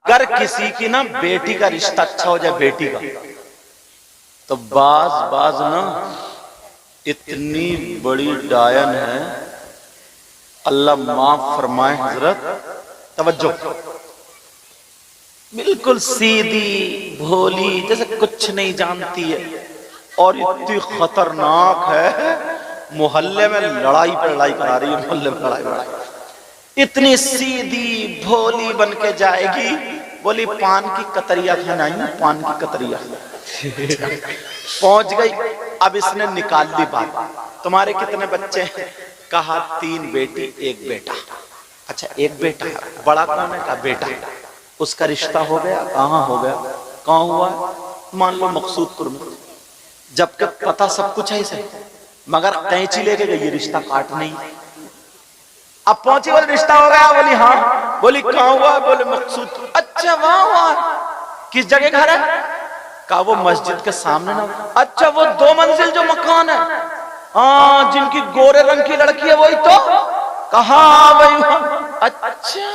اگر کسی کی نا بیٹی کا رشتہ اچھا ہو جائے بیٹی کا، تو باز نا اتنی بڑی ڈائن ہے، اللہ معاف فرمائے حضرت، توجہ، بالکل سیدھی بھولی جیسے کچھ نہیں جانتی ہے، اور اتنی خطرناک ہے، محلے میں لڑائی پہ لڑائی کرا رہی ہے، محلے میں لڑائی پہ اتنی سیدھی بھولی بن کے جائے گی، بولی پان کی کتریا کھانا آئی نا، پان کی کتریا پہنچ گئی۔ اب اس نے نکال دی بات، تمہارے کتنے بچے ہیں؟ کہا 3 بیٹی 1 بیٹا۔ اچھا 1 بیٹا، بڑا کون ہے؟ کہا بیٹا۔ اس کا رشتہ ہو گیا؟ کہاں ہو گیا؟ کہاں ہوا؟ مان لو مقصود پور میں، جبکہ پتہ سب کچھ ہے اسے، مگر قینچی لے کے گئی یہ رشتہ کاٹ نہیں۔ اب پہنچی، بولے رشتہ ہو گیا؟ بولی ہاں۔ بولی کہاں ہوا؟ بولے مقصود۔ اچھا وہاں ہوا، کس جگہ گھر ہے؟ کہا وہ مسجد کے سامنے نہ۔ اچھا وہ 2 منزل جو مکان ہے، ہاں جن کی گورے رنگ کی لڑکی ہے وہی تو؟ کہا وہی۔ اچھا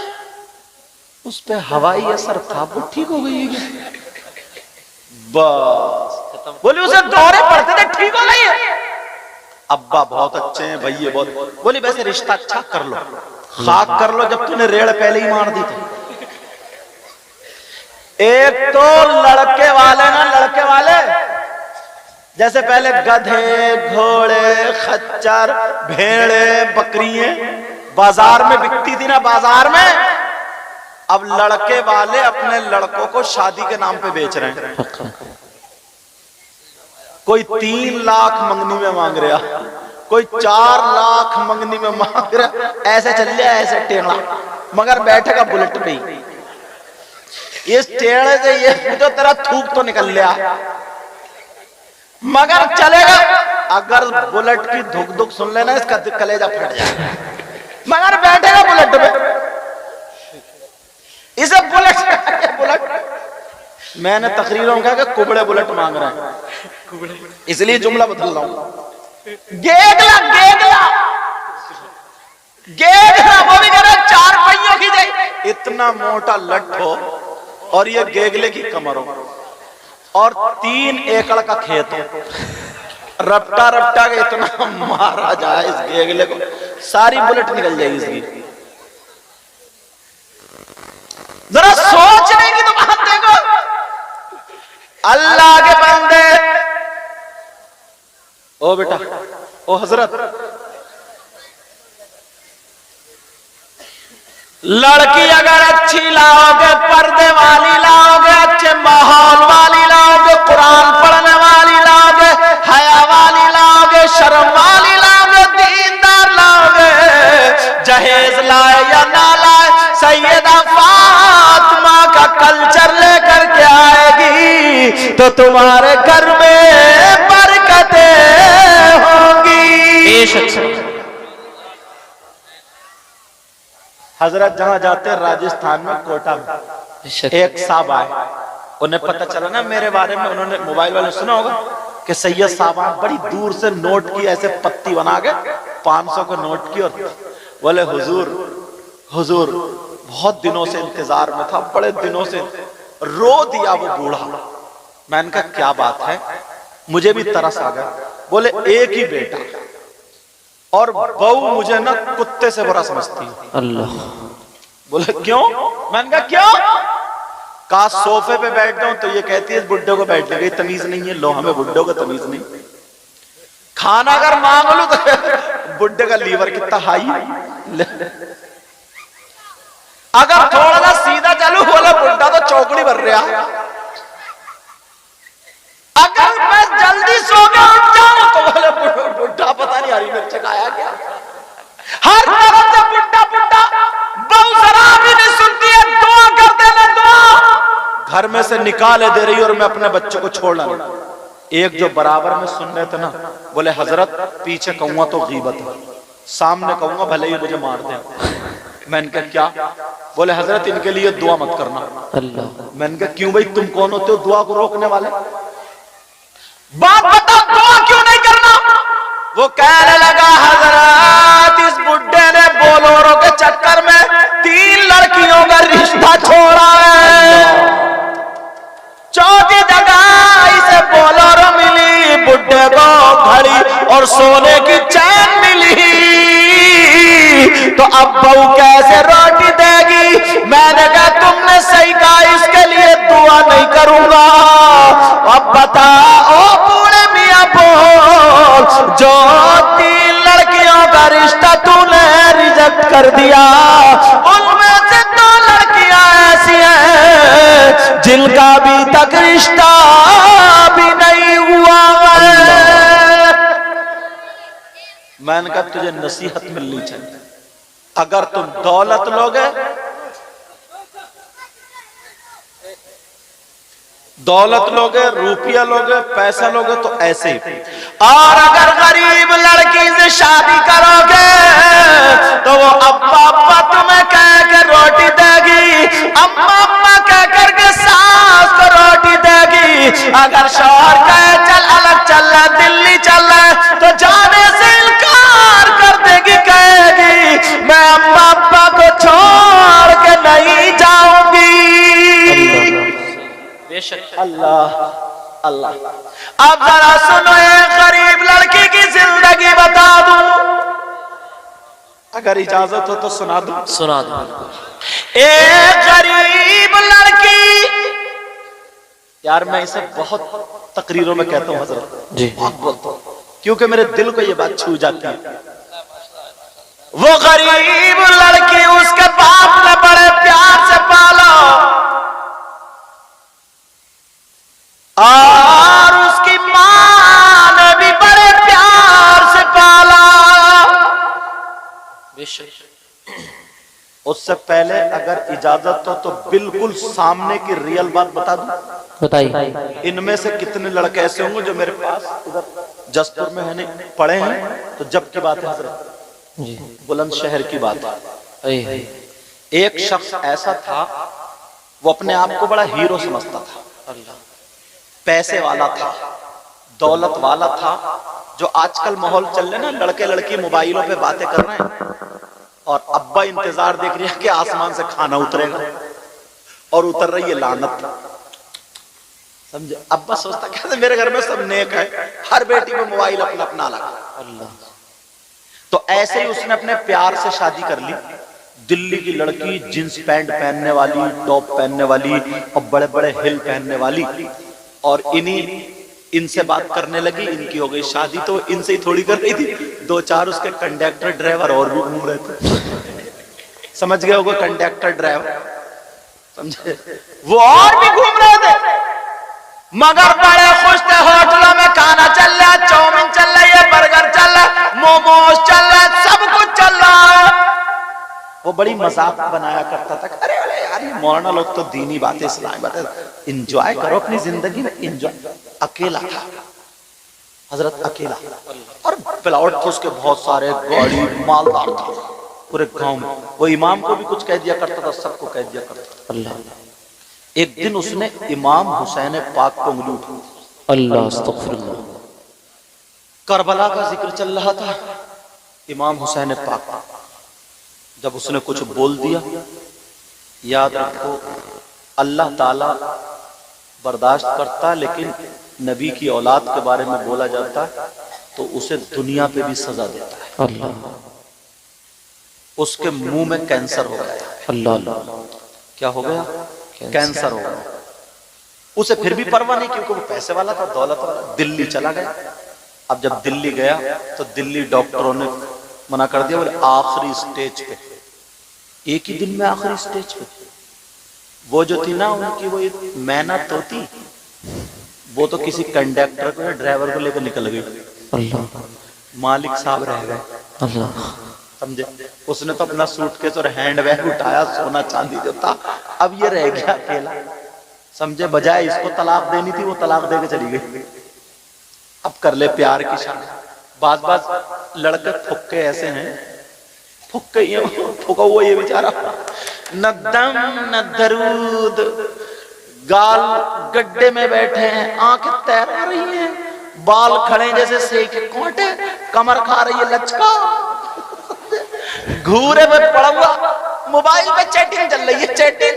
اس پہ ہوائی اثر تھا، وہ ٹھیک ہو گئی ہے؟ بس بولی اسے دورے پڑتے تھے، ٹھیک ہو گئی ہے؟ ابا بہت اچھے ہیں، بھائی بہت۔ بولی ویسے رشتہ اچھا کر لو، خاک کر لو، جب تُو نے ریڑ پہلے ہی مار دی تھی۔ ایک تو لڑکے والے نا، لڑکے والے جیسے پہلے گدھے گھوڑے خچر بھیڑے بکریاں بازار میں بکتی تھی نا، بازار میں، اب لڑکے والے اپنے لڑکوں کو شادی کے نام پہ بیچ رہے ہیں۔ کوئی 3 لاکھ منگنی میں مانگ رہا، کوئی 4 لاکھ منگنی میں مانگ رہا، ایسے چل لیا ایسے ٹیڑھا، مگر بیٹھے گا بلٹ پہ ہی۔ اس ٹیڑھے سے یہ جو تیرا تھوک تو نکل لیا، مگر چلے گا۔ اگر بلٹ کی دھک دھک سن لینا اس کا کلیجہ پھٹ جائے، مگر بیٹھے گا بلٹ پہ، اسے بلٹ۔ میں نے تقریروں کہا کہ کبڑے بلٹ مانگ رہے ہیں، اس لیے جملہ بدل رہا ہوں۔ گیگلا گیگلا گیگلا، وہ بھی کہہ رہے 4 پہیوں کی جائے، اتنا موٹا لٹ ہو اور یہ گیگلے کی کمر ہو، اور 3 ایکڑ کا کھیت ہو، رپٹا رپٹا کے اتنا مارا جائے اس گیگلے کو، ساری بلٹ نکل جائے گی اس کی۔ ذرا سوچنے کی تو بات دیکھو، اللہ کے بندے۔ او بیٹا، او حضرت، لڑکی اگر اچھی لاؤ گے، پردے والی لاؤ گے، اچھے ماحول والی لاؤ گے، قرآن پڑھنے والی لاؤ گے، حیا والی لاؤ گے، شرم والی لاؤ گے، دیندار لاؤ گے، جہیز لائے یا نہ لائے، سیدہ فاطمہ کا کلچر لے کر کے آئے گی تو تمہارے گھر میں برکتیں ہوں گی۔ حضرت جہاں جاتے ہیں راجستھان میں کوٹا میں، ایک صاحب آئے، انہیں پتہ چلا نا میرے بارے میں، انہوں نے موبائل والے سنا ہوگا کہ سید صاحب آئے، بڑی دور سے نوٹ کی ایسے پتی بنا کے 500 کو نوٹ کی، اور بولے حضور بہت دنوں سے انتظار میں تھا، بڑے دنوں سے، رو دیا وہ بوڑھا۔ میں نے کہا کیا بات ہے؟ مجھے بھی ترس آ گیا۔ بولے ایک ہی بیٹا، اور بہو مجھے نا کتے سے برا سمجھتی ہے۔ اللہ، بولے کیوں؟ میں نے کہا کیوں؟ کہا صوفے پہ بیٹھ جاؤں تو یہ کہتی ہے اس بڈھے کو بیٹھنے کی تمیز نہیں ہے، لو ہمیں بڈھوں کو تمیز نہیں، کھانا اگر مانگ لوں تو بڈھے کا لیور کتنا ہائی، اگر تھوڑا سا سیدھا چلوں بولا بڈھا تو چوکڑی بھر رہا، اگر میں جلدی سو گیا اٹھ جاؤں تو بولے بڈھا پتہ نہیں ہری مرچ کھایا کیا، ہر طرف سے بڈھا بڈھا، بہو ذرا بھی نہیں سنتی ہے، دعا کر دینا دعا، گھر میں سے نکالے دے رہی اور میں اپنے بچوں کو چھوڑنا نہیں۔ ایک جو برابر میں سن رہے تھے نا، بولے حضرت پیچھے کہوں گا تو غیبت ہے، سامنے کہوں گا بھلے ہی مجھے مار دیں۔ میں نے کہا کیا؟ بولے حضرت ان کے لیے دعا مت کرنا۔ میں نے کہا کیوں بھائی، تم کون ہوتے ہو دعا کو روکنے والے؟ بات بتا، دعا کیوں نہیں کرنا؟ وہ کہنے لگا حضرت اس بڈھے نے بولورو کے چکر میں 3 لڑکیوں کا رشتہ چھوڑا ہے، اور سونے کی چین ملی تو اب بہو کیسے روٹی دے گی؟ میں نے کہا تم نے صحیح کہا، اس کے لیے دعا نہیں کروں گا۔ اب بتا او بوڑھے میاں بول، جو 3 لڑکیوں کا رشتہ تو نے ریجیکٹ کر دیا، ان میں سے 2 لڑکیاں ایسی ہیں جن کا ابھی تک رشتہ بھی نہیں ہوا ہے۔ میں نے کہا تجھے نصیحت ملنی چاہیے، اگر تم دولت لوگے، دولت لوگے، روپیہ لوگے، پیسہ لوگے تو ایسے ہی، اور اگر غریب لڑکی سے شادی کرو گے تو وہ ابا ابا تمہیں کہہ کے روٹی دے گی، اما اما کہہ کر کے ساس کو روٹی دے گی۔ اگر شوہر کہے چل الگ چل رہا دلی چل رہا تو جانے سے انکار کر دے گی، کہے گی میں اما ابا کو چھوڑ کے نہیں جاؤں گی۔ اللہ اللہ۔ اب ذرا سنو، ایک غریب لڑکی کی زندگی بتا دوں، اگر اجازت ہو تو سنا دوں؟ سنا دوں۔ ایک غریب لڑکی، یار میں اسے بہت تقریروں میں کہتا ہوں حضرت، جی بہت بولتا ہوں کیونکہ میرے دل کو یہ بات چھو جاتی ہے۔ وہ غریب لڑکی، اس کے باپ نے بڑے پیار سے پالا اور اس کی ماں نے بھی بڑے پیار سے پالا۔ اس سے پہلے اگر اجازت ہو تو بالکل سامنے کی ریئل بات بتا دوں؟ بتائیے۔ ان میں سے کتنے لڑکے ایسے ہوں گے جو میرے پاس ادھر جسپور میں ہے پڑھے ہیں؟ تو جب کی بات ہے حضرت، بلند شہر کی بات ہے۔ ایک شخص ایسا تھا، وہ اپنے آپ کو بڑا ہیرو سمجھتا تھا، پیسے والا تھا، دولت والا تھا۔ جو آج کل ماحول چل رہے نا، لڑکے لڑکی موبائلوں پہ باتیں کر رہے ہیں اور ابا انتظار دیکھ رہی ہے کہ آسمان سے کھانا اترے گا، اور اتر رہی ہے لعنت، سمجھے؟ ابا سوچتا کہتے میرے گھر میں سب نیک ہے، ہر بیٹی میں موبائل اپنا اپنا لگا۔ تو ایسے ہی اس نے اپنے پیار سے شادی کر لی، دلی کی لڑکی، جینس پینٹ پہننے والی، ٹاپ پہننے والی اور بڑے بڑے ہل پہننے والی، اور ان سے بات کرنے لگی، ان کی ہو گئی شادی۔ تو ان سے ہی تھوڑی کر رہی تھی، 2-4 اس کے کنڈکٹر ڈرائیور اور بھی گھوم رہے تھے، سمجھ گئے ہوگا کنڈکٹر ڈرائیور، سمجھے؟ وہ اور بھی گھوم رہے تھے مگر بڑے خوش تھے۔ ہوٹلوں میں کھانا چل رہا ہے، چاؤمین چل رہی ہے، برگر چل رہا ہے، موموز چل رہا ہے، سب کچھ چل رہا ہے۔ وہ بڑی مذاق بنایا کرتا تھا، ارے یار یہ مولانا لوگ تو دینی باتیں، اسلامی باتیں، انجوائے کرو اپنی زندگی میں، انجوائے۔ اکیلا تھا حضرت، اکیلا، اور پلاٹ تھے اس کے بہت سارے، گاڑی، مالدار تھا پورے گاؤں میں۔ وہ امام کو بھی کچھ کہہ دیا کرتا تھا، سب کو کہہ دیا کرتا تھا۔ اللہ، ایک دن اس نے امام حسین پاک کو انگلی اٹھائی، اللہ استغفر اللہ، کربلا کا ذکر چل رہا تھا، امام حسین پاک، جب اس نے کچھ بول دیا، یاد رکھو اللہ تعالی برداشت کرتا ہے، لیکن نبی کی اولاد کے بارے میں بولا جاتا ہے تو اسے دنیا پہ بھی سزا دیتا ہے۔ اللہ، اس کے منہ میں کینسر ہو گیا، اللہ، کیا ہو گیا؟ کینسر ہو گیا۔ اسے پھر بھی پرواہ نہیں، کیونکہ وہ پیسے والا تھا، دولت والا، دلی چلا گیا۔ اب جب دلی گیا تو دلی ڈاکٹروں نے منع کر دیا، بولے آخری سٹیج پہ، ایک ہی دن میں آخری سٹیج پہ۔ وہ جو تھی نا ان کی وہ مینا توتی، وہ تو کسی کنڈکٹر کو ڈرائیور کو لے کر نکل گئی، اللہ، مالک صاحب رہ گئے، اللہ، سمجھے؟ اس نے تو اپنا سوٹ کیس اور ہینڈ بیگ اٹھایا، سونا چاندی جو تھا، اب یہ رہ گیا اکیلا، سمجھے؟ بجائے اس کو طلاق دینی تھی، وہ طلاق دے کے چلی گئی، اب کر لے پیار کی شادی۔ بعض لڑکے پھکے ایسے ہیں، پھکا ہوا یہ بیچارہ، نہ دم نہ درود، گال گڈے میں بیٹھے ہیں، آنکھیں تیر رہی ہیں، بال کھڑے جیسے سیکے کونٹے، کمر کھا رہی ہے لچکا، گھورے میں پڑا ہوا، موبائل پہ چیٹنگ چل رہی ہے، چیٹنگ۔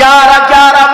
11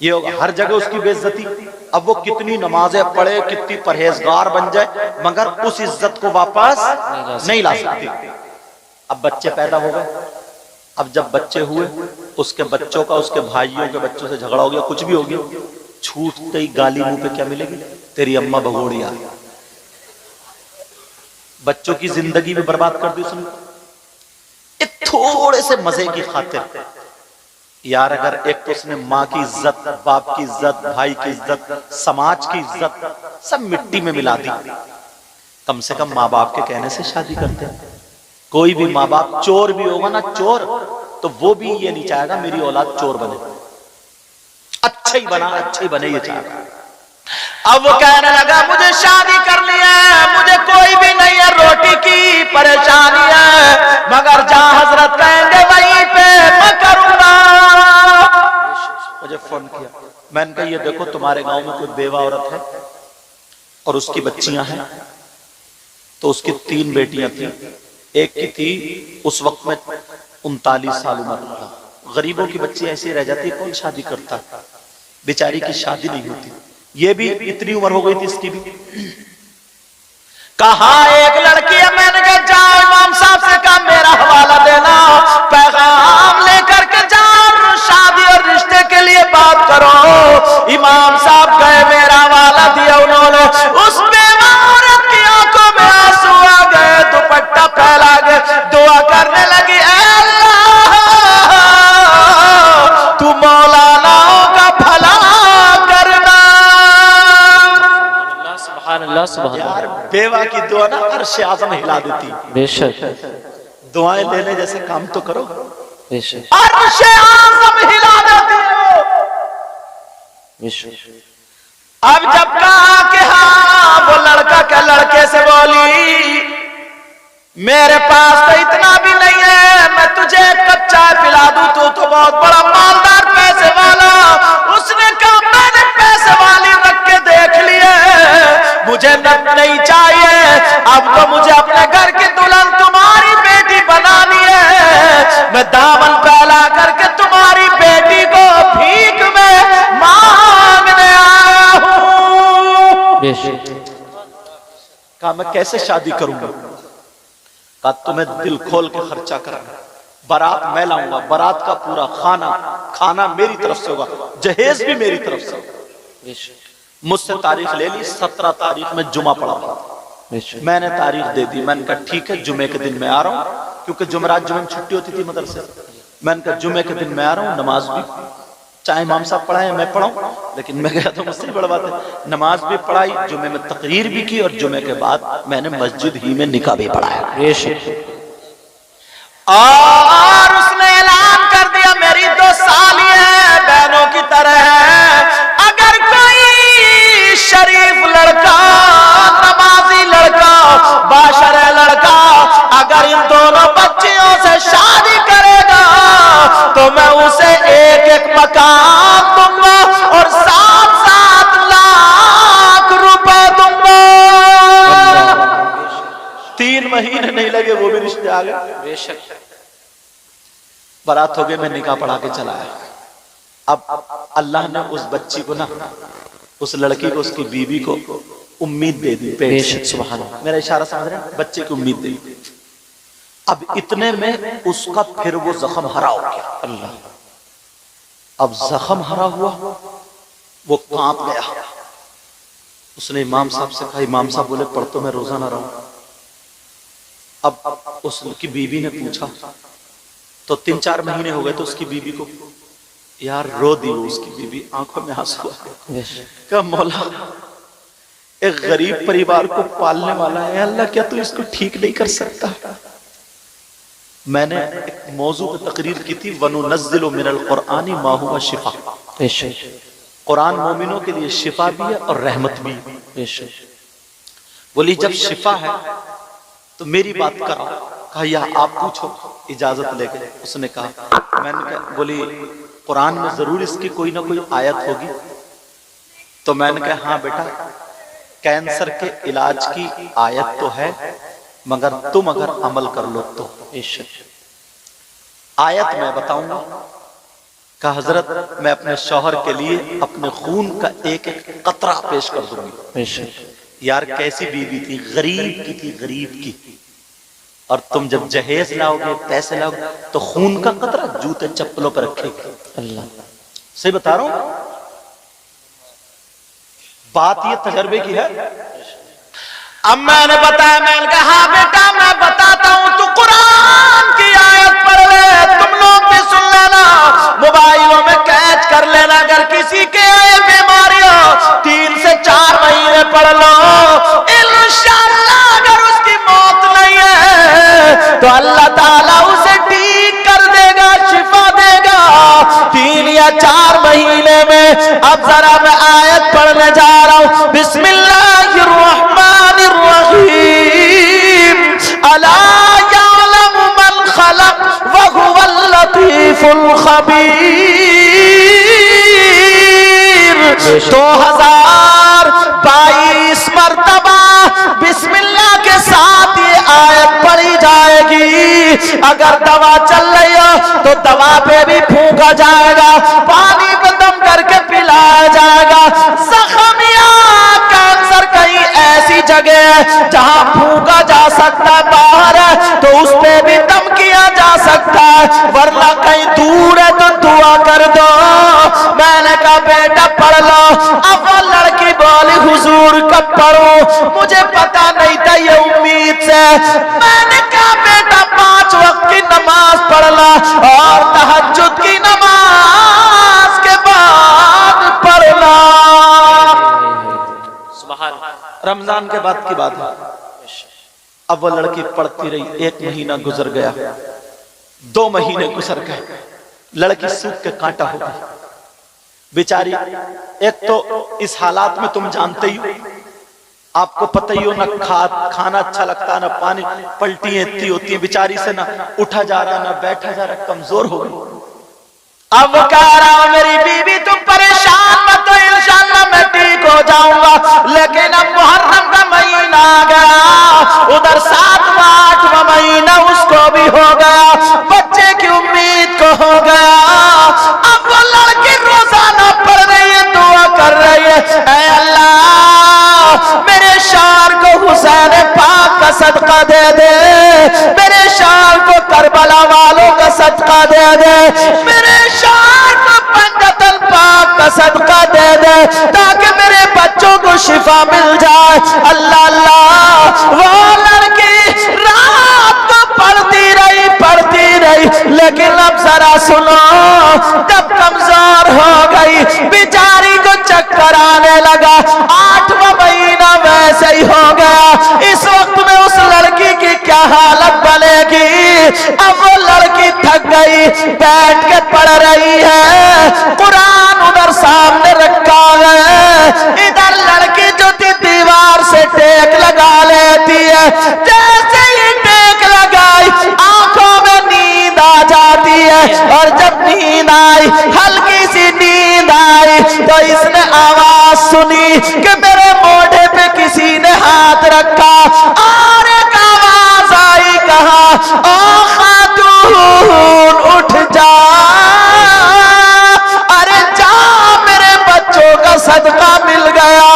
یہ ہوگا ہر جگہ اس کی بے عزتی. اب وہ کتنی نمازیں پڑھے، کتنی پرہیزگار بن جائے، مگر اس عزت کو واپس نہیں لا سکتی. اب بچے پیدا ہو گئے، اب جب بچے ہوئے، اس کے بچوں کا اس کے بھائیوں کے بچوں سے جھگڑا ہو گیا، کچھ بھی ہو گیا، چھوٹتے ہی گالی منہ پہ کیا ملے گی؟ تیری اماں بھگوڑیا. بچوں کی زندگی بھی برباد کر دی اس نے. تھوڑے سے مزے کی خاطر یار، اگر ایک تو اس نے ماں کی عزت، باپ کی عزت، بھائی کی عزت، سماج کی عزت سب مٹی میں ملا دی، کم سے کم ماں باپ کے کہنے سے شادی کرتے ہیں. کوئی بھی ماں باپ چور بھی ہوگا نا، چور، تو وہ بھی یہ نہیں چاہے گا میری اولاد چور بنے، اچھا ہی بنے یہ چاہے گا. اب وہ کہنے لگا مجھے شادی کرنی ہے، مجھے کوئی بھی نہیں ہے، روٹی کی پریشانی ہے، مگر جہاں حضرت کہیں گے وہیں پہ میں کروں گا. مجھے فون کیا، میں نے کہا یہ دیکھو تمہارے گاؤں میں کوئی بیوہ عورت ہے اور اس کی بچیاں ہیں. تو اس کی 3 بیٹیاں تھیں، ایک کی تھی اس وقت میں 39 سال عمر تھا. غریبوں کی بچی ایسی رہ جاتی، کون شادی کرتا، بیچاری کی شادی نہیں ہوتی. یہ بھی اتنی عمر ہو گئی تھی اس کی بھی. کہا ایک لڑکی ہے، میں نے کہا جاؤ امام صاحب سے کہا میرا حوالہ دینا، پیغام لے کر کے جاؤ، شادی اور رشتے کے لیے بات کرو. امام صاحب گئے، میرا حوالہ دیا انہوں نے. اس بیوہ عورت کی آنکھوں میں آنسو آ گئے، دوپٹہ پھیلا گئے، دعا کرنے لگی اے اللہ تو مولانا کا بھلا کرنا. سبحان اللہ سبحان یار اللہ. بیوہ کی دعا نا عرش اعظم ہلا دیتی. بے شک دعائیں لینے جیسے کام تو کرو، بے شک عرش اعظم ہلا دیتی ہو. بے شک. اب جب کہا کہ ہاں، وہ لڑکا کے لڑکے سے بولی میرے پاس تو اتنا بھی نہیں ہے، میں تجھے ایک کپ چائے پلا دوں، تو بہت بڑا مالدار پیسے والا. اس نے کہا میں نے پیسے والی رکھ کے دیکھ لیے، مجھے نہیں چاہیے، اب تو مجھے اپنے گھر کی دلہن تمہاری بیٹی بنانی ہے. میں دامن پھیلا کر کے تمہاری بیٹی کو بھیک میں مانگنے آیا ہوں. بے شک. کہا میں کیسے شادی کروں گا؟ کہا تمہیں دل کھول کے خرچہ کرنا، بارات میں لاؤں گا، بارات کا پورا کھانا میری طرف سے ہوگا، جہیز بھی میری طرف سے ہوگا. بے شک. مجھ سے تاریخ لے لی، 17 تاریخ میں جمعہ پڑا ہوا. بے شک. میں نے تاریخ دے دی، میں نے کہا ٹھیک ہے جمعے کے دن میں آ رہا ہوں، کیونکہ جمعرات جمعہ میں چھٹی ہوتی تھی مدرسے. میں نے کہا جمعے کے دن میں آ رہا ہوں، نماز بھی چاہے امام صاحب پڑھائیں میں پڑھاؤں، لیکن میں گیا تو مجھ سے بڑا بات ہے، نماز بھی پڑھائی، جمعے میں تقریر بھی کی، اور جمعے کے بعد میں نے مسجد ہی میں نکاح بھی پڑھایا. بے شک. اور اس نے اعلان کر دیا میری 2 سالی ہیں، بہنوں کی طرح ہے، اگر کوئی شریف لڑکا، نمازی لڑکا، باشرع لڑکا اگر ان دونوں بچیوں سے شادی کرے گا تو میں اسے 1 مکان دوں گا اور 7 لاکھ روپے دوں گا. 3 مہینے نہیں لگے وہ بھی رشتے آ گئے. بے شک. بارات ہو گئے، میں نکاح پڑھا کے چلا آیا. اب اللہ نے اس بچی کو نا، اس لڑکی کو، اس کی بیوی کو امید دے دی. بے شک. سبحان اللہ. میرا اشارہ سمجھ رہے ہیں؟ بچے کی امید دے دی. اب اتنے میں اس کا پھر وہ زخم ہرا ہو گیا. اللہ. اب زخم ہرا ہوا، وہ کانپ گیا. اس نے امام صاحب سے کہا، امام صاحب بولے پڑھ تو میں روزہ نہ رہوں. اب اس کی بیوی نے پوچھا تو 3-4 مہینے ہو گئے تو اس کی بیوی کو یار رو دی. اس کی بیوی آنکھوں میں آنسو آ گئے. کہا مولا ایک غریب پریوار کو پالنے والا ہے اللہ، کیا تو اس کو ٹھیک نہیں کر سکتا؟ میں نے ایک موضوع پہ تقریر کی تھی، وَنُنَزِّلُ مِنَ الْقُرْآنِ مَا هُوَ شِفَاءٌ. بے شک. قرآن مومنوں کے لیے شفا بھی ہے اور رحمت بھی. بے شک. بولی جب شفا ہے تو میری بات کرو. کہا یا آپ پوچھو. اجازت لے گئے. اس نے کہا، میں نے کہا بولی قرآن میں ضرور اس کی کوئی نہ کوئی آیت ہوگی. تو میں نے کہا ہاں بیٹا، کینسر کے علاج کی آیت تو ہے، مگر تم اگر عمل کر لو تو. بے شک. آیت میں بتاؤں گا، کہا حضرت میں اپنے شوہر کے لیے اپنے خون کا ایک ایک قطرہ پیش کر دوں گی. بے شک یار کیسی بیوی تھی، غریب کی تھی، غریب کی. اور تم جب جہیز لاؤ گے، پیسے لاؤ گے تو خون کا قطرہ جوتے چپلوں پر رکھے گی. اللہ صحیح بتا رہا ہوں، بات یہ تجربے کی ہے. اب میں نے بتایا، میں نے کہا ہاں بیٹا میں بتاتا ہوں، تو قرآن کی آیت پڑھ لے، تم لوگ بھی سن لینا، موبائلوں میں کیچ کر لینا. اگر کسی کے آئے بیماریاں 3 سے 4 مہینے پڑھ لو، انشاءاللہ اگر اس کی موت نہیں ہے تو اللہ تعالیٰ اسے ٹھیک کر دے گا، شفا دے گا 3 یا 4 مہینے میں. اب ذرا میں آیت پڑھنے جا رہا ہوں. بسم اللہ الرحمن الرحیم. الا یعلم من خلق وهو اللطیف الخبیر. 2022 مرتبہ بسم اللہ کے ساتھ یہ آیت پڑھی جائے گی. اگر دوا چل رہی ہو تو دوا پہ بھی پھونکا جائے گا، پانی پہ دم کر کے پلایا جائے گا. زخم یا کینسر کہیں ایسی جگہ ہے جہاں پھونکا جا سکتا ہے، باہر ہے تو اس پہ بھی دم کیا جا سکتا ہے، ورنہ کہیں دور ہے تو دعا کر دو. میں نے کہا بیٹا پڑھ لو. اب وہ لڑکی بولی حضور کب پڑھوں، مجھے پتا نہیں تھا یہ امید سے. میں نے کہا بیٹا 5 وقت کی نماز پڑھنا اور تہجد کی نماز کے بعد پڑھنا. رمضان کے بعد کی بات ہے. اب وہ لڑکی پڑھتی رہی، 1 مہینہ گزر گیا، 2 مہینے گزر گئے، لڑکی سوکھ کے کانٹا ہو گئی بیچاری. ایک تو اس حالات میں تم جانتے ہی ہو، آپ کو پتہ ہی ہو نہ کھانا اچھا لگتا نہ پانی، پلٹیاں اتنی ہوتی ہیں بیچاری سے، نہ اٹھا جا رہا نہ بیٹھا جا رہا، کمزور ہو گئی. اب وہ کہہ رہا ہوں میری بیوی تم پریشان مت ہو، انشاءاللہ میں ٹھیک ہو جاؤں گا. لیکن اب محرم کا مہینہ آ گیا، ادھر 7واں 8واں مہینہ اس کو بھی ہو گیا، بچے کی امید کو ہو گیا. اب وہ لڑکی روزانہ پڑھ رہی ہے، دعا کر رہی ہے، اے اللہ میرے شوہر کو حسین پاک کا صدقہ دے دے، میرے شوہر کو کربلا والوں کا صدقہ دے دے، میرے شوہر کو پنجت الپاک کا صدقہ دے دے تاکہ میرے بچوں کو شفا مل جائے. اللہ اللہ. وہ لڑکی رات کو پڑھتی رہی لیکن اب ذرا سنو، جب کمزور ہو گئی بیچاری کو چکر آنے لگا، 8واں مہینہ ویسے ہی ہو گیا. اس وقت میں اس لڑکی کی کیا حالت بنے گی؟ اب وہ لڑکی تھک گئی، بیٹھ کے پڑھ رہی ہے، قرآن ادھر سامنے رکھا ہے، ادھر لڑکی جو تھی دیوار سے ٹیک لگا لیتی ہے. جیسے ہی ٹیک لگائی آنکھوں میں نیند آ جاتی ہے، اور جب نیند آئی، ہلکی سی نیند آئی، تو اس نے آواز سنی کہ میرے موڈے پہ کسی نے ہاتھ رکھا، اور ایک آواز آئی، کہا او خاتون اٹھ جا، ارے جا میرے بچوں کا صدقہ مل گیا.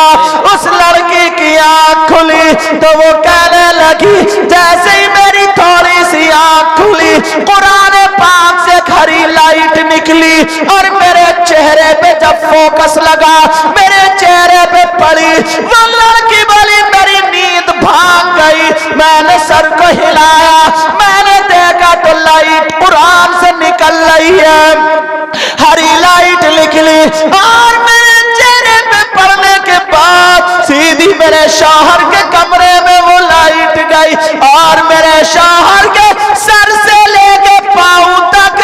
اس لڑکی کی آنکھ کھلی تو وہ کہنے لگی، جیسے ہی میری تھوڑی سی آنکھ کھلی قرآن پاک سے ہری لائٹ نکلی، اور میرے چہرے پہ جب فوکس لگا، میرے چہرے پہ پڑی، وہ لڑکی بولی میری نیند بھاگ گئی. میں نے سر کو ہلایا، میں نے دیکھا تو لائٹ قرآن سے نکل رہی ہے، ہری لائٹ نکلی، اور میرے چہرے پہ پڑنے کے بعد سیدھی میرے شوہر کے کمرے میں وہ لائٹ گئی، اور میرے شوہر کے سر سے لے کے پاؤں تک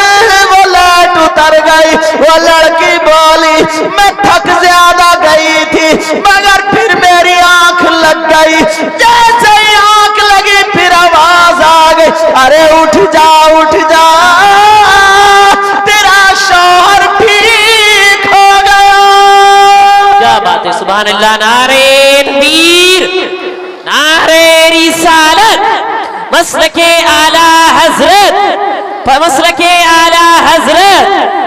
وہ لائٹ اتر گئی. وہ لڑکی بولی میں تھک زیادہ گئی تھی مگر پھر میری آنکھ لگ گئی. جیسے ہی آنکھ لگی پھر آواز آ گئی، ارے اٹھ جا اٹھ جا، تیرا شوہر ٹھیک ہو گیا. کیا بات ہے، سبحان اللہ. نعرہ تکبیر، نعرہ رسالت، مسلک اعلی حضرت، مسلک اعلی حضرت.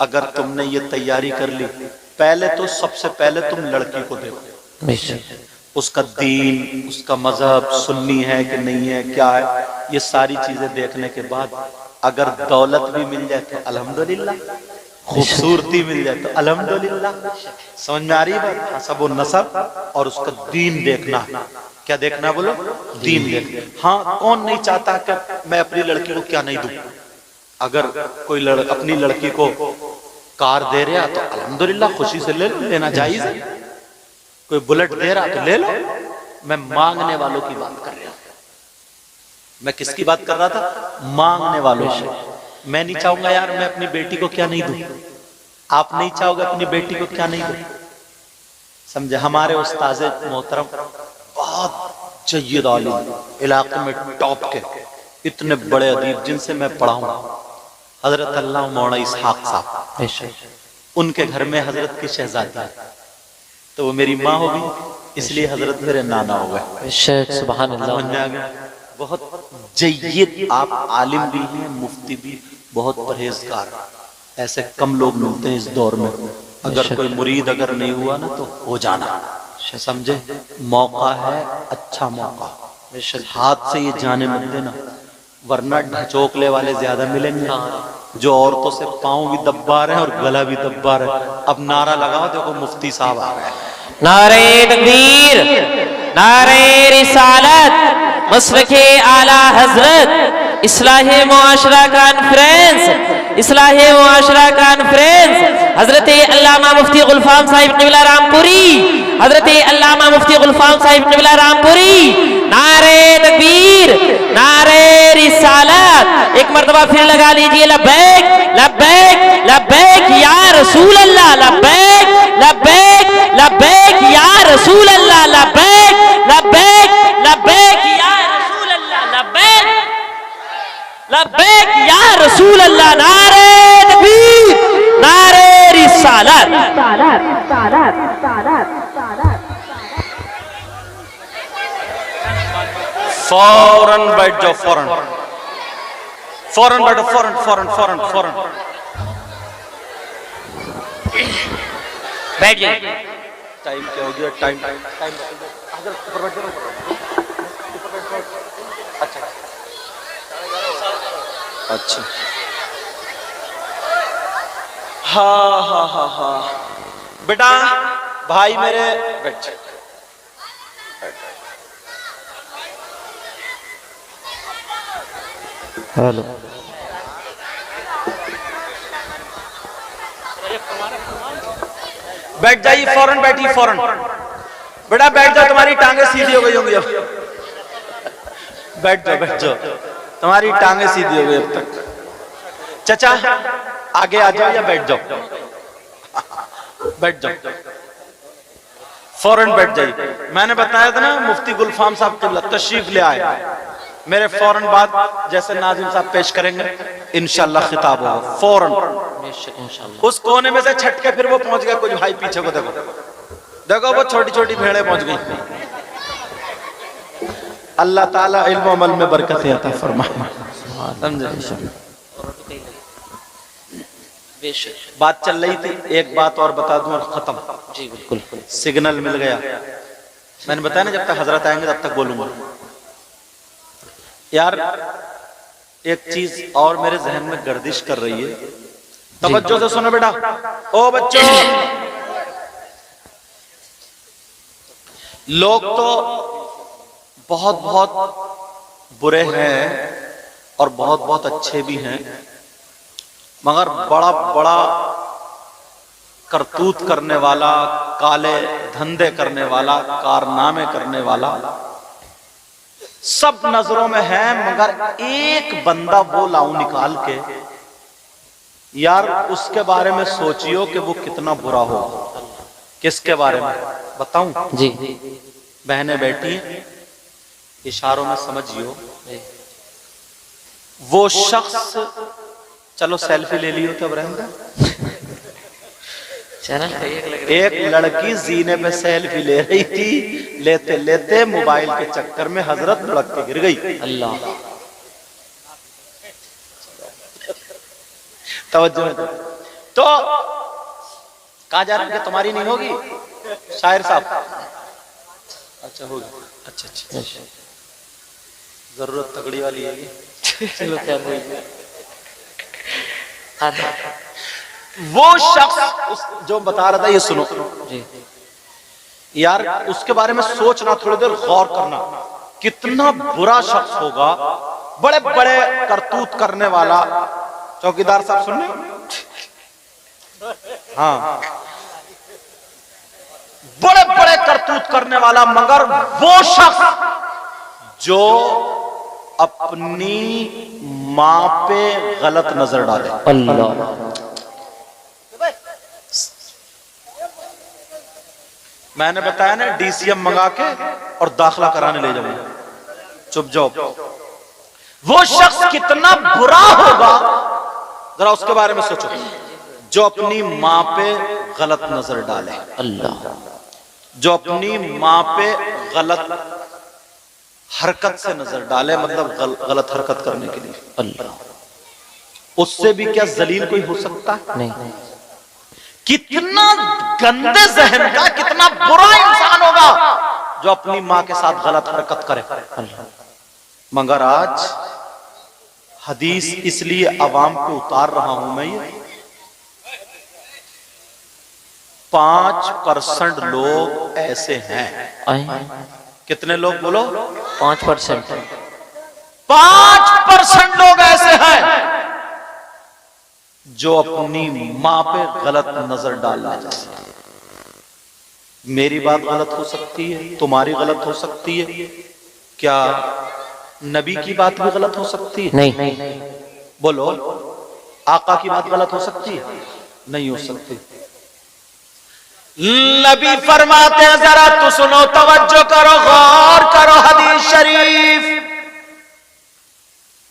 اگر تم نے یہ تیاری کر لی، پہلے تو سب سے پہلے تم لڑکی کو دیکھو، بے شک اس کا دین، اس کا مذہب، سنی ہے کہ نہیں ہے، کیا ہے، یہ ساری چیزیں دیکھنے کے بعد اگر دولت بھی مل جائے تو الحمدللہ، خوبصورتی مل جائے تو الحمدللہ، سمجھ میں آ رہی ہے بات؟ حسب و نسب اور اس کا دین دیکھنا، کیا دیکھنا بولو؟ دین دیکھنا۔ ہاں، کون نہیں چاہتا کہ میں اپنی لڑکی کو کیا نہیں دوں؟ اگر کوئی اپنی لڑکی کو کار دے رہا تو الحمدللہ خوشی سے لے لو، لینا جائز ہے۔ کوئی بلٹ دے رہا تو لے لو۔ میں مانگنے والوں کی بات کر رہا ہوں۔ میں کس کی بات کر رہا تھا؟ مانگنے والوں کی۔ میں نہیں چاہوں گا یار میں اپنی بیٹی کو کیا نہیں دوں، آپ نہیں چاہو گے اپنی بیٹی کو کیا نہیں دوں، سمجھے؟ ہمارے استاذ محترم بہت جید عالم، علاقے میں ٹاپ کے اتنے بڑے ادیب جن سے میں پڑھا ہوں، حضرت اللہ مولانا اسحاق صاحب، بے شک ان کے گھر میں حضرت کی شہزادی ہے، تو وہ میری ماں ہوگی، اس لیے حضرت میرے نانا ہو گئے۔ بے شک سبحان سمجھ اللہ میں آ گیا؟ بہت جید آپ عالم بھی ہیں، مفتی بھی، بہت پرہیزگار، ایسے کم لوگ ملتے ہیں اس دور میں۔ اگر کوئی مرید اگر نہیں ہوا نا تو ہو جانا، سمجھے؟ موقع ہے، اچھا موقع، بے شک ہاتھ سے یہ جانے مت دینا، ورنہ ڈھچوکلے والے زیادہ ملیں گے، جو عورتوں سے پاؤں بھی دبا رہے ہیں اور گلا بھی دبا رہے ہیں۔ اب نعرہ لگاؤ، دیکھو مفتی صاحب آ گئے۔ نعرہ تکبیر، نعرہ رسالت، مسلک اعلی حضرت، اصلاح معاشرہ کانفرنس، اصلاح معاشرہ کانفرنس، حضرت علامہ مفتی غلفام صاحب قبلہ رامپوری، حضرت علامہ مفتی غلفام صاحب قبلہ رامپوری، نعرہ تکبیر، نعرہ رسالت، ایک مرتبہ پھر لگا لیجئے لبیک لبیک لبیک یا رسول اللہ، لبیک لبیک لبیک یا رسول اللہ، لبیک لبیک لبیک یا رسول اللہ، لبیک لبیک یا رسول اللہ، نعرہ تکبیر، نعرہ رسالت۔ فوراً بیٹھ جاؤ، فوراً فوراً بیٹھو، فوراً فوراً فوراً فوراً بیٹھ جائیے۔ ٹائم کیا ہو گیا؟ ٹائم اچھا، ہاں ہاں ہاں ہاں بیٹا، بھائی میرے بیٹھ، ہیلو، بیٹھ جائیے، فوراً بیٹھیے، فوراً بیٹا بیٹھ جاؤ، تمہاری ٹانگیں سیدھی ہو گئی ہوں گی اب، بیٹھ جاؤ بیٹھ جاؤ، تمہاری ٹانگیں سیدھی ہو گئی اب تک۔ چچا آگے آ جاؤ یا بیٹھ جاؤ، بیٹھ جاؤ، فوراً بیٹھ جائیے۔ میں نے بتایا تھا نا مفتی غلفام صاحب قبلہ تشریف لے آئے، میرے فوراً بعد جیسے ناظم صاحب پیش کریں گے انشاءاللہ خطاب ہوگا فوراً۔ اس کونے میں سے چھٹ کے پھر وہ پہنچ گیا، کچھ بھائی پیچھے کو دیکھو دیکھو، وہ چھوٹی چھوٹی بھیڑیں پہنچ گئی۔ اللہ تعالیٰ علم و عمل میں برکتیں عطا فرمائے، سمجھے؟ بے شک بات چل رہی تھی، ایک بات اور بتا دوں اور ختم۔ جی بالکل، سگنل مل گیا، میں نے بتایا نا جب تک حضرت آئیں گے تب تک بولوں گا۔ یار ایک چیز اور میرے ذہن میں گردش کر رہی ہے، توجہ سے سنو بیٹا، او بچوں، لوگ تو بہت بہت برے ہیں اور بہت بہت اچھے بھی ہیں، مگر بڑا بڑا کرتوت کرنے والا، کالے دھندے کرنے والا، کارنامے کرنے والا سب نظروں میں ہے، مگر ایک بندہ وہ لاؤں نکال کے، یار اس کے بارے میں سوچیو کہ وہ کتنا برا ہو۔ کس کے بارے میں بتاؤں؟ جی بہنیں بیٹھی ہیں، اشاروں میں سمجھیو، وہ شخص، چلو سیلفی لے لیو تب رہے گا۔ ایک لڑکی زینے پہ سیلفی لے رہی تھی، لیتے لیتے موبائل کے چکر میں حضرت لڑک کے گر گئی۔ اللہ، توجہ، تو کہاں جا رہے ہیں کہ تمہاری نہیں ہوگی شاعر صاحب؟ اچھا ہوگی. اچھا اچھا ضرورت تگڑی والی ہے یہ. چلو کیا ہوئی. وہ شخص جو بتا رہا تھا یہ سنو جی یار، اس کے بارے میں سوچنا، تھوڑی دیر غور کرنا. کتنا برا شخص ہوگا، بڑے بڑے کرتوت کرنے والا. چوکیدار صاحب سننے؟ ہاں، بڑے بڑے کرتوت کرنے والا، مگر وہ شخص جو اپنی ماں پہ غلط نظر ڈالے. اللہ. میں نے بتایا نا ڈی سی ایم منگا کے اور داخلہ کرانے لے جاؤں. چپ جاؤ. وہ شخص کتنا برا ہوگا ذرا اس کے بارے میں سوچو، جو اپنی ماں پہ غلط نظر ڈالے. اللہ. جو اپنی ماں پہ غلط حرکت سے نظر ڈالے، مطلب غلط حرکت کرنے کے لیے. اللہ. اس سے بھی کیا ذلیل کوئی ہو سکتا ہے؟ نہیں. کتنا گندے ذہن کا، کتنا برا انسان ہوگا جو اپنی ماں کے ساتھ غلط حرکت کرے. مگر آج حدیث اس لیے عوام پہ اتار رہا ہوں میں، یہ 5% لوگ ایسے ہیں. کتنے لوگ بولو؟ 5%. 5% لوگ ایسے ہیں جو اپنی ماں پہ غلط نظر ڈالنا چاہتے ہیں. میری بات غلط ہو سکتی ہے، تمہاری غلط ہو سکتی ہے، کیا نبی کی بات بھی غلط ہو سکتی ہے؟ نہیں. بولو. آقا کی بات غلط ہو سکتی ہے؟ نہیں ہو سکتی. نبی فرماتے ہیں، ذرا تو سنو، توجہ کرو، غور کرو. حدیث شریف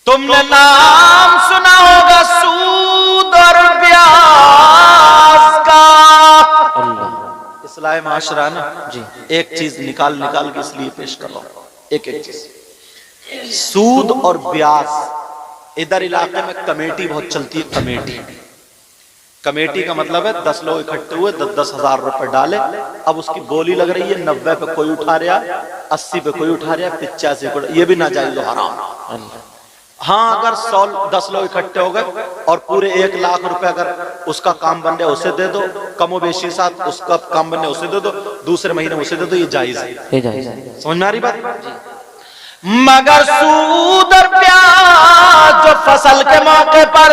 تم نے نام سنا ہوگا سود اور بیاج کا. اصلاح معاشرہ نا جی. ایک چیز نکال کے اس لیے پیش کر رہا ہوں. ایک چیز، سود اور بیاج. ادھر علاقے میں کمیٹی بہت چلتی ہے. کمیٹی کا مطلب ہے 10 لوگ اکٹھے ہوئے، 10,000 روپے ڈالے. اب اس کی بولی لگ رہی ہے 90 پہ کوئی اٹھا رہا، 80 پہ کوئی اٹھا رہا، 85 پہ. یہ بھی ناجائز و حرام. ہاں اگر 10 لوگ اکٹھے ہو گئے اور پورے 1 لاکھ روپے اگر اس کا کام بن رہا ہے اسے دے دو، کم و بیشی ساتھ اس کا کام بن رہا ہے اسے دے دو، دوسرے مہینے اسے دے دو، یہ جائز ہے. سمجھ میں آ رہی بات؟ مگر سود اور بیاج جو فصل کے موقع پر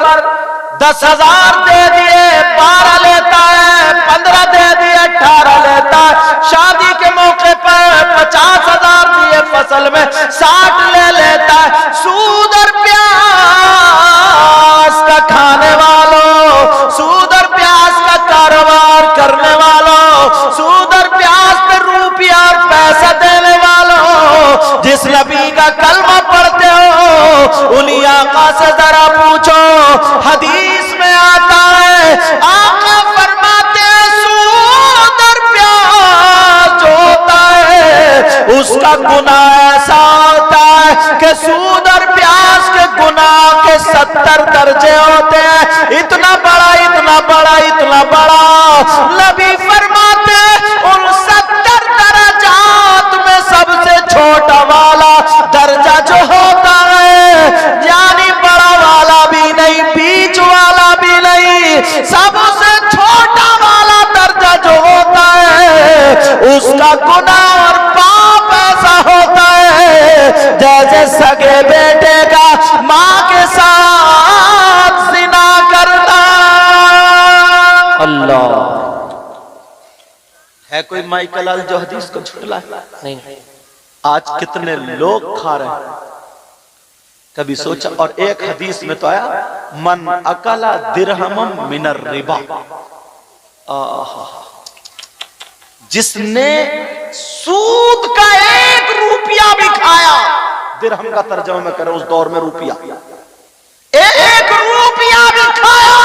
10,000 دے دیے 12 لیتا ہے، 15 دے دیے 18 لیتا ہے، شادی کے موقع پر 50,000 دیے فصل میں 60 لے لیتا ہے. سود اور پیاز کا کھانے والوں، سود اور پیاز کا کاروبار کرنے والوں، سود اور پیاز پہ روپیہ اور پیسہ دینے والوں، جس نبی کا کلمہ پڑھتے ہو انہی آقا سے ذرا پوچھو. حدیث میں آتا ہے، آقا فرماتے ہیں سود اور پیاز جو ہوتا ہے اس کا گناہ ایسا ہوتا ہے کہ سود اور پیاز کے گناہ کے 70 درجے ہوتے ہیں. اتنا بڑا، اتنا بڑا، اتنا بڑا. نبی فرماتے ہیں ان 70 درجات میں سب سے چھوٹا والا درجہ جو ہوتا ہے، یعنی بڑا والا بھی نہیں، بیچ والا بھی نہیں، سب سے چھوٹا والا درجہ جو ہوتا ہے اس کا گناہ اور پاپ ایسا ہوتا ہے جیسے سگے بیٹے کا ماں کے ساتھ زنا کرنا. اللہ. ہے کوئی مائیکل آل جو حدیث کو جھٹلا ہے؟ نہیں. آج کتنے لوگ کھا رہے ہیں، کبھی سوچا؟ اور ایک حدیث میں تو آیا من اکل درہم من الربا، جس نے سود کا 1 روپیہ بھی کھایا. درہم کا ترجمہ میں کرے اس دور میں روپیہ، 1 روپیہ بھی کھایا.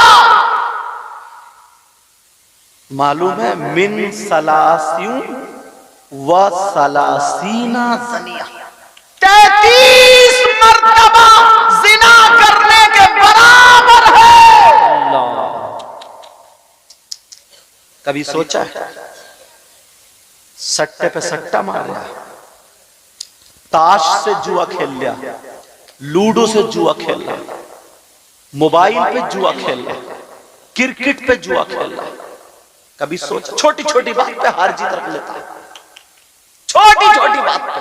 معلوم ہے من سلاسیوں و سلاسینہ زنیہ، 33 مرتبہ زنا کرنے کے برابر ہے. کبھی سوچا ہے سٹے پہ سٹا مار رہا، تاش سے جوا کھیل لیا، لوڈو سے جوا کھیل رہا، موبائل پہ جوا کھیل رہا، کرکٹ پہ جوا کھیل رہا؟ کبھی سوچا چھوٹی چھوٹی بات پہ ہار جیت رکھ لیتا ہے، چھوٹی چھوٹی بات پہ؟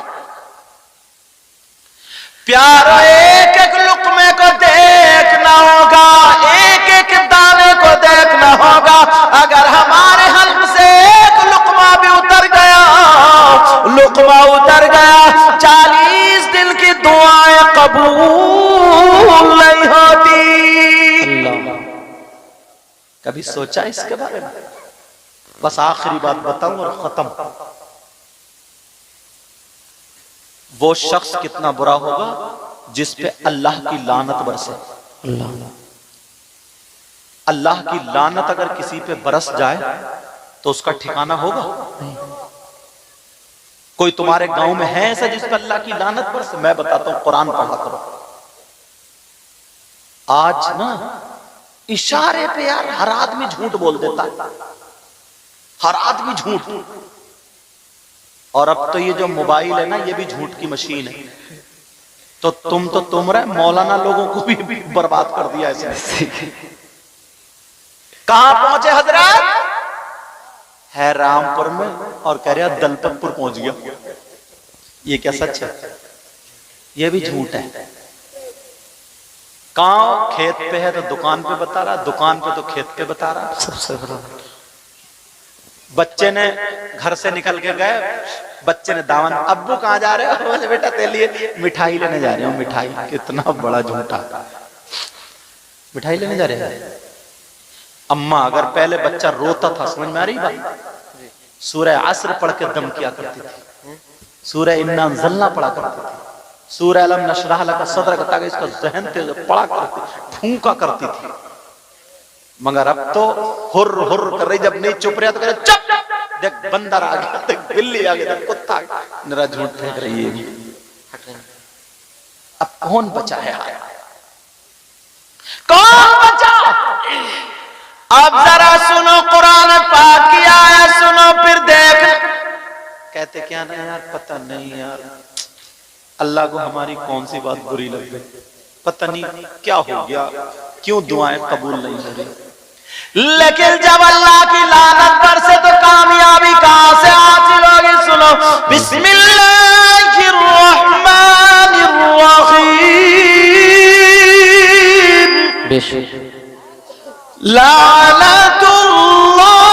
پیارو ایک ایک لقمے کو دیکھنا ہوگا، ایک ایک دانے کو دیکھنا ہوگا، اگر ہمارے حلق سے ایک لقمہ بھی اتر گیا، لقمہ اتر گیا، 40 دن کی دعائیں قبول نہیں ہوتی۔ کبھی سوچا اس کے بارے میں؟ بس آخری بات بتاؤں اور ختم۔ وہ شخص کتنا برا ہوگا جس پہ اللہ کی لعنت برسے۔ اللہ کی لعنت اگر کسی پہ برس جائے تو اس کا ٹھکانہ ہوگا؟ کوئی تمہارے گاؤں میں ہے ایسا جس پہ اللہ کی لعنت برسے؟ میں بتاتا ہوں، قرآن پڑھا کرو۔ آج نا اشارے پہ یار ہر آدمی جھوٹ بول دیتا ہے، ہر آدمی جھوٹ۔ اور اب تو یہ جو موبائل ہے نا یہ بھی جھوٹ کی مشین ہے، تو تم رہے مولانا لوگوں کو بھی برباد کر دیا ایسے۔ کہاں پہنچے حضرات؟ ہے رامپور میں اور کہہ رہا دلپت پور پہنچ گیا۔ یہ کیا سچ ہے؟ یہ بھی جھوٹ ہے۔ کہاں؟ کھیت پہ ہے تو دکان پہ بتا رہا، دکان پہ تو کھیت پہ بتا رہا۔ سب سے برابر۔ بچے نے گھر سے نکل کے گئے، بچے نے دامن، ابو کہاں جا رہے ہو؟ بولے بیٹا تیرے لیے مٹھائی لینے جا رہے ہوں۔ مٹھائی؟ کتنا بڑا جھوٹا، مٹھائی لینے جا رہے ہیں۔ اماں اگر پہلے بچہ روتا تھا، سمجھ میں آ رہی بات؟ سورہ عصر پڑھ کے دم کیا کرتی تھی، سورہ انا انزلنا پڑھا کرتی تھی، سورہ الم نشرح لک صدرک، تاکہ اس کا ذہن تیز پڑھا کرتی، پھونکا کرتی تھی۔ مگر اب تو ہر ہر کر رہی، جب نہیں چپ رہا تو کہہ رہے چپ، دیکھ بندر آ گیا، دیکھ بلی آ گیا، دیکھ کتا آ گیا، میرا جھوٹ پھینک رہی ہے۔ اب کون بچا ہے؟ کون بچا؟ اب ذرا سنو قرآن پاک کی آیت سنو، پھر دیکھ۔ کہتے کیا نا یار، پتہ نہیں یار اللہ کو ہماری کون سی بات بری لگ گئی، پتہ نہیں کیا ہو گیا، کیوں دعائیں قبول نہیں ہو رہی۔ لیکن جب اللہ کی لعنت پر سے تو کامیابی کہاں سے حاصل ہوگی؟ سنو، بسم اللہ الرحمن الرحیم، لعنت اللہ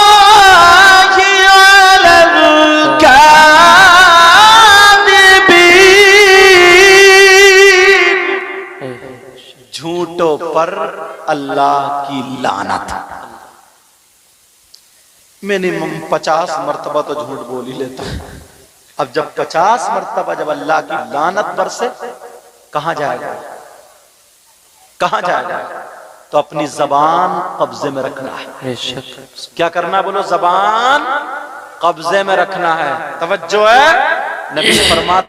علی الکاذبین، جھوٹوں پر اللہ کی لعنت۔ منیمم 50 مرتبہ تو جھوٹ بول ہی لیتا ہوں۔ اب جب 50 مرتبہ جب اللہ کی لعنت برسے، کہاں جائے گا؟ کہاں جائے گا؟ تو اپنی زبان قبضے میں رکھنا ہے۔ کیا کرنا؟ بولو، زبان قبضے میں رکھنا ہے۔ توجہ ہے، نبی فرماتے